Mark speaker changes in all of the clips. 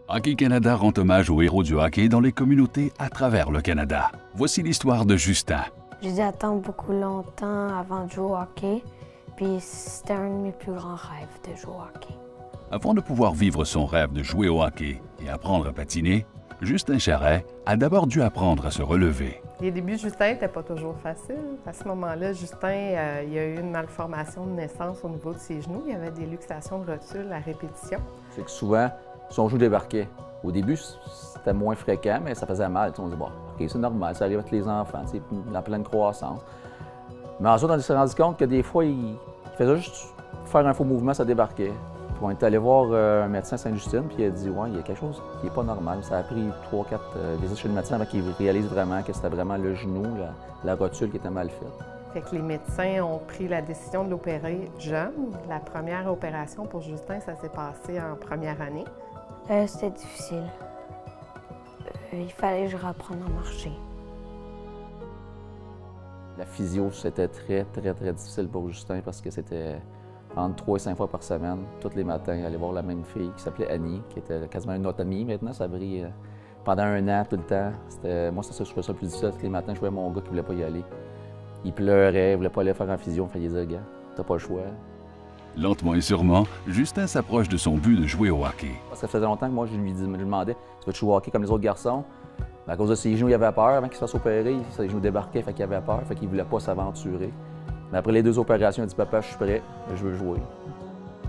Speaker 1: Hockey Canada rend hommage aux héros du hockey dans les communautés à travers le Canada. Voici l'histoire de Justin.
Speaker 2: J'ai dû attendre beaucoup longtemps avant de jouer au hockey, puis c'était un de mes plus grands rêves de jouer au hockey.
Speaker 1: Avant de pouvoir vivre son rêve de jouer au hockey et apprendre à patiner, Justin Charret a d'abord dû apprendre à se relever.
Speaker 3: Les débuts de Justin n'étaient pas toujours faciles. À ce moment-là, Justin, il a eu une malformation de naissance au niveau de ses genoux. Il y avait des luxations de rotule à répétition.
Speaker 4: C'est que souvent, son genou débarquait. Au début, c'était moins fréquent, mais ça faisait mal. On se dit, bon, OK, c'est normal, ça arrive avec les enfants, la pleine croissance. Mais ensuite, on s'est rendu compte que des fois, il faisait juste faire un faux mouvement, ça débarquait. Puis on est allé voir un médecin à Sainte-Justine, puis il a dit, ouais, il y a quelque chose qui n'est pas normal. Ça a pris 3-4 visites chez le médecin avant qu'il réalise vraiment que c'était vraiment le genou, la rotule qui était mal faite.
Speaker 3: Fait que les médecins ont pris la décision de l'opérer jeune. La première opération pour Justin, ça s'est passé en première année.
Speaker 2: C'était difficile. Il fallait que je reprenne à marcher.
Speaker 4: La physio, c'était très difficile pour Justin parce que c'était entre 3 et 5 fois par semaine, tous les matins, aller voir la même fille qui s'appelait Annie, qui était quasiment une autre amie maintenant. Ça brille pendant un an, tout le temps. Moi, c'est ça que je trouvais ça le plus difficile. Tous les matins, je voyais mon gars qui ne voulait pas y aller. Il pleurait, il ne voulait pas aller faire en physio. Il disait, gars, t'as pas le choix.
Speaker 1: Lentement et sûrement, Justin s'approche de son but de jouer au hockey.
Speaker 4: Ça faisait longtemps que moi, je lui demandais, tu veux-tu jouer au hockey comme les autres garçons? Mais à cause de ses genoux, il avait peur. Avant qu'il se fasse opérer, ses genoux débarquaient, fait qu'il avait peur, fait qu'il ne voulait pas s'aventurer. Mais après les 2 opérations, il a dit, papa, je suis prêt, je veux jouer.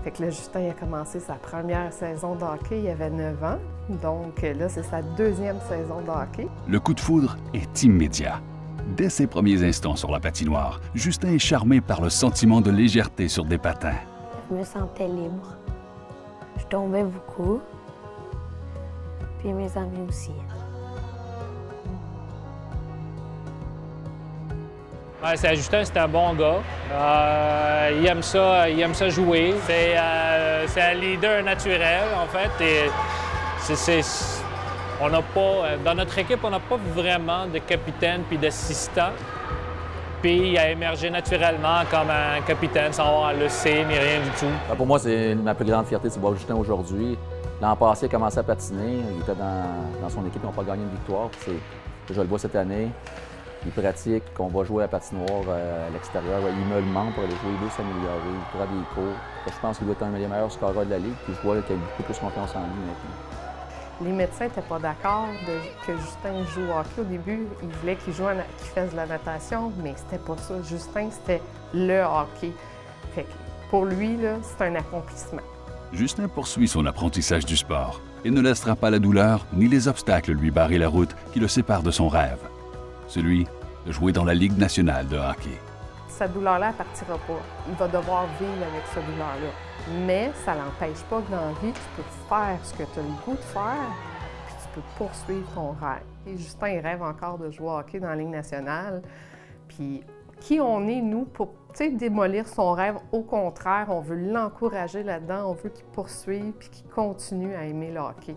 Speaker 3: Fait que là, Justin a commencé sa première saison de hockey, il avait 9 ans. Donc là, c'est sa 2e saison de hockey.
Speaker 1: Le coup de foudre est immédiat. Dès ses premiers instants sur la patinoire, Justin est charmé par le sentiment de légèreté sur des patins.
Speaker 2: Je me sentais libre. Je tombais beaucoup, puis mes amis aussi.
Speaker 5: Ouais, Justin, c'est un bon gars. Il aime ça jouer. C'est un leader naturel, en fait. Et on n'a pas, dans notre équipe, on n'a pas vraiment de capitaine puis d'assistant. Puis il a émergé naturellement comme un capitaine sans avoir à le sais ni rien du tout.
Speaker 4: Pour moi, c'est ma plus grande fierté, c'est de voir Justin aujourd'hui. L'an passé, il a commencé à patiner. Il était dans son équipe, ils n'ont pas gagné une victoire. Je le vois cette année. Il pratique, qu'on va jouer à la patinoire à l'extérieur. Il me demande pour aller jouer, il veut s'améliorer, il prend des cours. Je pense qu'il doit être un des meilleurs scoreurs de la Ligue, puis je vois qu'il a beaucoup plus confiance en lui maintenant.
Speaker 3: Les médecins n'étaient pas d'accord que Justin joue au hockey. Au début, ils voulaient qu'il fasse de la natation, mais c'était pas ça. Justin, c'était le hockey. Fait que pour lui, c'est un accomplissement.
Speaker 1: Justin poursuit son apprentissage du sport et ne laissera pas la douleur ni les obstacles lui barrer la route qui le séparent de son rêve. Celui de jouer dans la Ligue nationale de hockey.
Speaker 3: Sa douleur-là, elle ne partira pas. Il va devoir vivre avec cette douleur-là. Mais ça ne l'empêche pas que dans la vie, tu peux faire ce que tu as le goût de faire, puis tu peux poursuivre ton rêve. Et Justin, il rêve encore de jouer au hockey dans la Ligue nationale. Puis qui on est, nous, pour démolir son rêve? Au contraire, on veut l'encourager là-dedans, on veut qu'il poursuive puis qu'il continue à aimer le hockey.